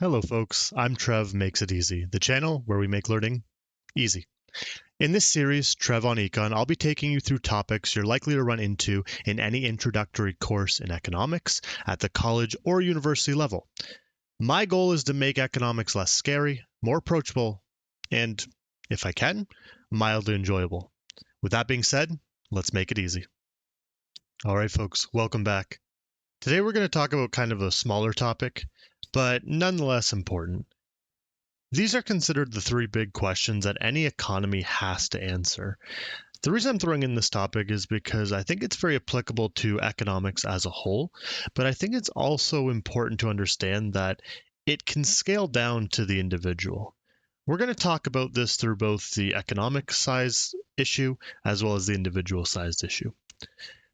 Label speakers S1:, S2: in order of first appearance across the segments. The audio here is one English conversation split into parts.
S1: Hello, folks. I'm Trev Makes It Easy, the channel where we make learning easy. In this series, Trev on Econ, I'll be taking you through topics you're likely to run into in any introductory course in economics at the college or university level. My goal is to make economics less scary, more approachable, and, if I can, mildly enjoyable. With that being said, let's make it easy. All right, folks, welcome back. Today we're going to talk about kind of a smaller topic, but nonetheless important. These are considered the three big questions that any economy has to answer. The reason I'm throwing in this topic is because I think it's very applicable to economics as a whole, but I think it's also important to understand that it can scale down to the individual. We're going to talk about this through both the economic size issue as well as the individual sized issue.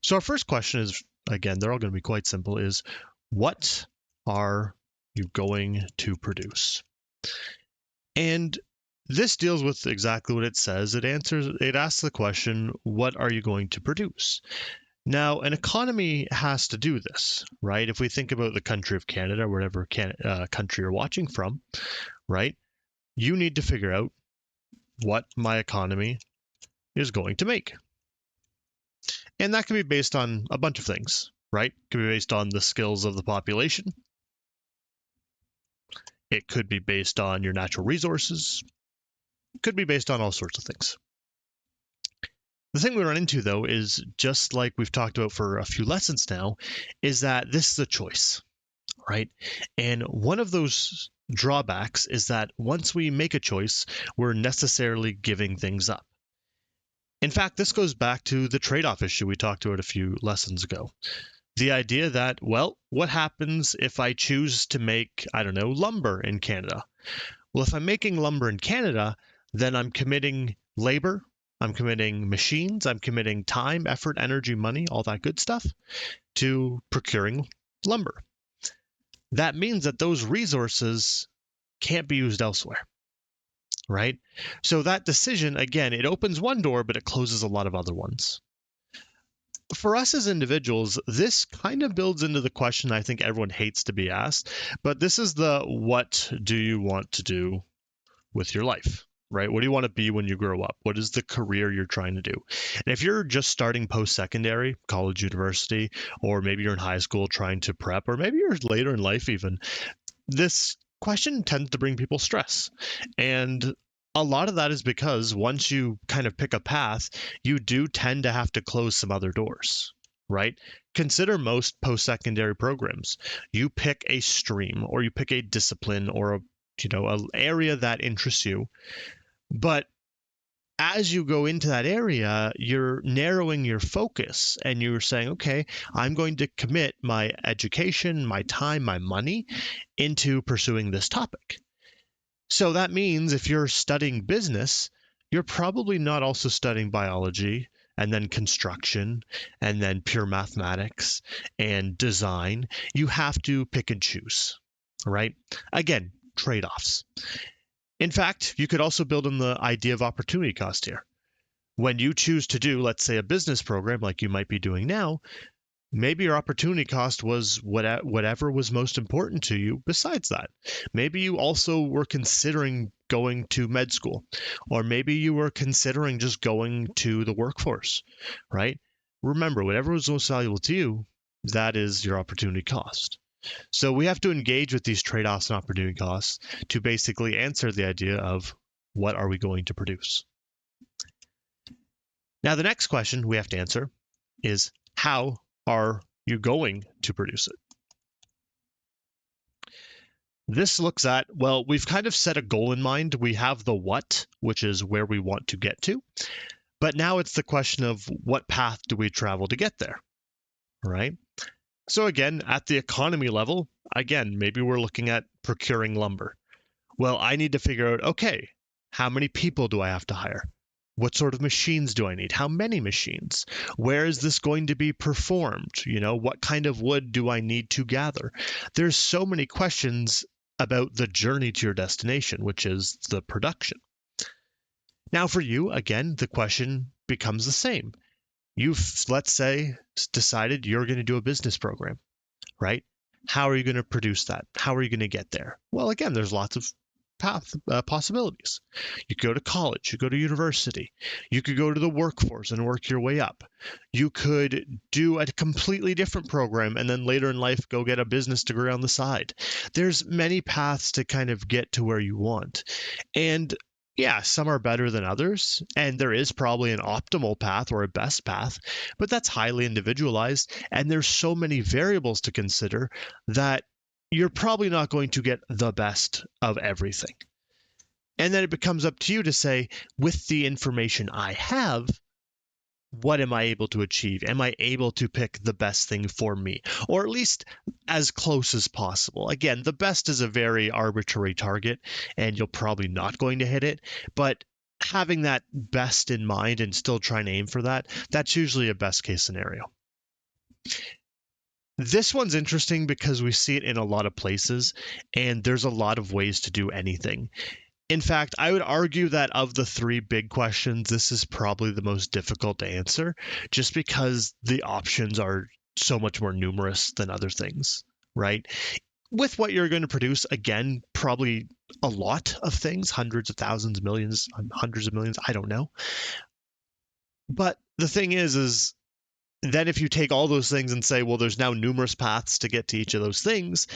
S1: So our first question is, again, they're all going to be quite simple, is what are you going to produce? And this deals with exactly what it says. It asks the question, what are you going to produce? Now, an economy has to do this, right? If we think about the country of Canada, whatever country you're watching from, right? You need to figure out what my economy is going to make. And that can be based on a bunch of things, right? It could be based on the skills of the population. It could be based on your natural resources. It could be based on all sorts of things. The thing we run into, though, is just like we've talked about for a few lessons now, is that this is a choice, right? And one of those drawbacks is that once we make a choice, we're necessarily giving things up. In fact, this goes back to the trade-off issue we talked about a few lessons ago. The idea that, well, what happens if I choose to make, lumber in Canada? Well, if I'm making lumber in Canada, then I'm committing labor, I'm committing machines, I'm committing time, effort, energy, money, all that good stuff to procuring lumber. That means that those resources can't be used elsewhere, right? So that decision, again, it opens one door, but it closes a lot of other ones. For us as individuals, this kind of builds into the question I think everyone hates to be asked, but this is the what do you want to do with your life, right? What do you want to be when you grow up? What is the career you're trying to do? And if you're just starting post-secondary, college, university, or maybe you're in high school trying to prep, or maybe you're later in life even, this question tends to bring people stress. And a lot of that is because once you kind of pick a path, you do tend to have to close some other doors, right? Consider most post-secondary programs. You pick a stream or you pick a discipline or an area that interests you. But as you go into that area, you're narrowing your focus and you're saying, okay, I'm going to commit my education, my time, my money into pursuing this topic. So that means if you're studying business, you're probably not also studying biology and then construction and then pure mathematics and design. You have to pick and choose, right? Again, trade-offs. In fact, you could also build in the idea of opportunity cost here. When you choose to do, let's say, a business program like you might be doing now, maybe your opportunity cost was whatever was most important to you besides that. Maybe you also were considering going to med school, or maybe you were considering just going to the workforce, right? Remember, whatever was most valuable to you, that is your opportunity cost. So we have to engage with these trade-offs and opportunity costs to basically answer the idea of what are we going to produce. Now, the next question we have to answer is how are you going to produce it? This looks at, well, we've kind of set a goal in mind. We have the what, which is where we want to get to. But now it's the question of what path do we travel to get there, right? So again, at the economy level, again, maybe we're looking at procuring lumber. Well, I need to figure out, okay, how many people do I have to hire? What sort of machines do I need? How many machines? Where is this going to be performed? What kind of wood do I need to gather? There's so many questions about the journey to your destination, which is the production. Now for you, again, the question becomes the same. You've, let's say, decided you're going to do a business program, right? How are you going to produce that? How are you going to get there? Well, again, there's lots of possibilities. You could go to college, you go to university, you could go to the workforce and work your way up. You could do a completely different program and then later in life go get a business degree on the side. There's many paths to kind of get to where you want. And yeah, some are better than others, and there is probably an optimal path or a best path, but that's highly individualized, and there's so many variables to consider that you're probably not going to get the best of everything. And then it becomes up to you to say, with the information I have, what am I able to achieve? Am I able to pick the best thing for me? Or at least as close as possible. Again, the best is a very arbitrary target, and you're probably not going to hit it. But having that best in mind and still trying to aim for that, that's usually a best case scenario. This one's interesting because we see it in a lot of places, and there's a lot of ways to do anything. In fact, I would argue that of the three big questions, this is probably the most difficult to answer just because the options are so much more numerous than other things, right? With what you're going to produce, again, probably a lot of things, hundreds of thousands, millions, hundreds of millions, I don't know. But the thing is then if you take all those things and say, well, there's now numerous paths to get to each of those things,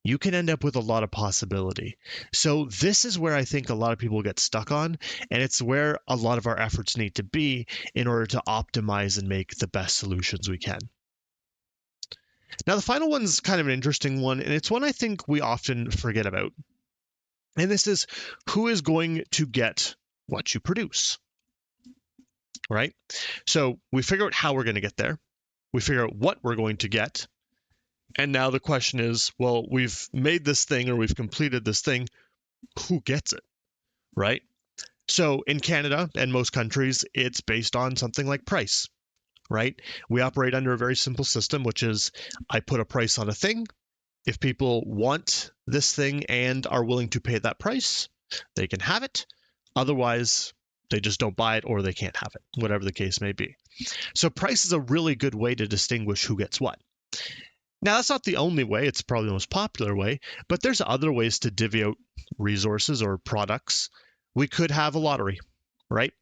S1: you can end up with a lot of possibility. So this is where I think a lot of people get stuck on, and it's where a lot of our efforts need to be in order to optimize and make the best solutions we can. Now, the final one's kind of an interesting one, and it's one I think we often forget about. And this is, who is going to get what you produce? Right? So we figure out how we're going to get there. We figure out what we're going to get. And now the question is, well, we've made this thing or we've completed this thing. Who gets it? Right? So in Canada and most countries, it's based on something like price, right? We operate under a very simple system, which is I put a price on a thing. If people want this thing and are willing to pay that price, they can have it. Otherwise, they just don't buy it or they can't have it, whatever the case may be. So price is a really good way to distinguish who gets what. Now, that's not the only way. It's probably the most popular way, but there's other ways to divvy out resources or products. We could have a lottery, right?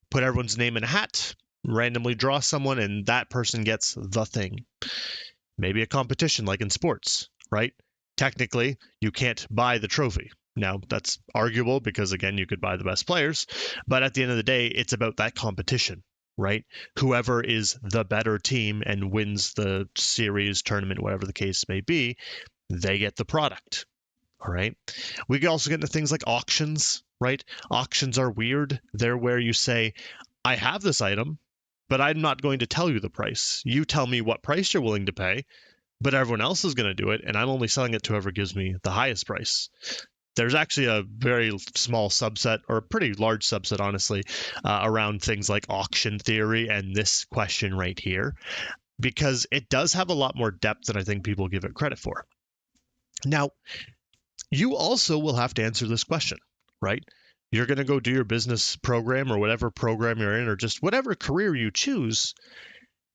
S1: Put everyone's name in a hat, randomly draw someone, and that person gets the thing. Maybe a competition like in sports, right? Technically, you can't buy the trophy. Now, that's arguable because, again, you could buy the best players, but at the end of the day, it's about that competition, right? Whoever is the better team and wins the series, tournament, whatever the case may be, they get the product, all right? We could also get into things like auctions, right? Auctions are weird. They're where you say, I have this item, but I'm not going to tell you the price. You tell me what price you're willing to pay, but everyone else is going to do it, and I'm only selling it to whoever gives me the highest price. There's actually a very small subset, or a pretty large subset, honestly, around things like auction theory and this question right here, because it does have a lot more depth than I think people give it credit for. Now, you also will have to answer this question, right? You're going to go do your business program or whatever program you're in, or just whatever career you choose.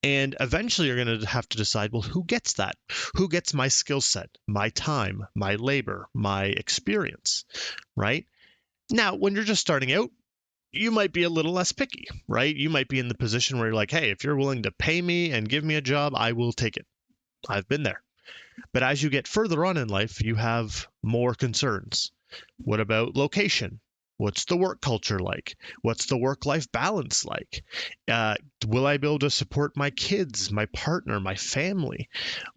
S1: And eventually you're going to have to decide, well, who gets that? Who gets my skill set, my time, my labor, my experience, right? Now, when you're just starting out, you might be a little less picky, right? You might be in the position where you're like, hey, if you're willing to pay me and give me a job, I will take it. I've been there. But as you get further on in life, you have more concerns. What about location? What's the work culture like? What's the work-life balance like? Will I be able to support my kids, my partner, my family?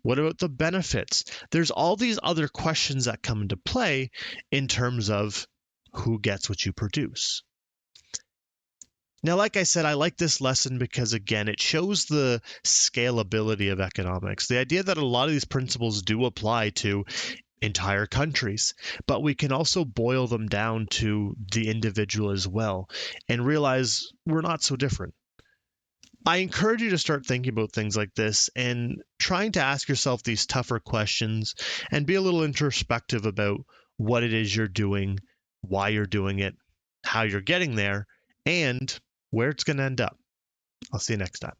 S1: What about the benefits? There's all these other questions that come into play in terms of who gets what you produce. Now, like I said, I like this lesson because, again, it shows the scalability of economics. The idea that a lot of these principles do apply to entire countries, but we can also boil them down to the individual as well and realize we're not so different. I encourage you to start thinking about things like this and trying to ask yourself these tougher questions and be a little introspective about what it is you're doing, why you're doing it, how you're getting there, and where it's going to end up. I'll see you next time.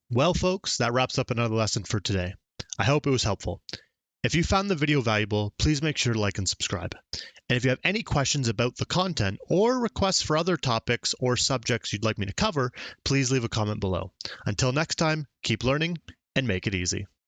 S1: Well, folks, that wraps up another lesson for today. I hope it was helpful. If you found the video valuable, please make sure to like and subscribe. And if you have any questions about the content or requests for other topics or subjects you'd like me to cover, please leave a comment below. Until next time, keep learning and make it easy.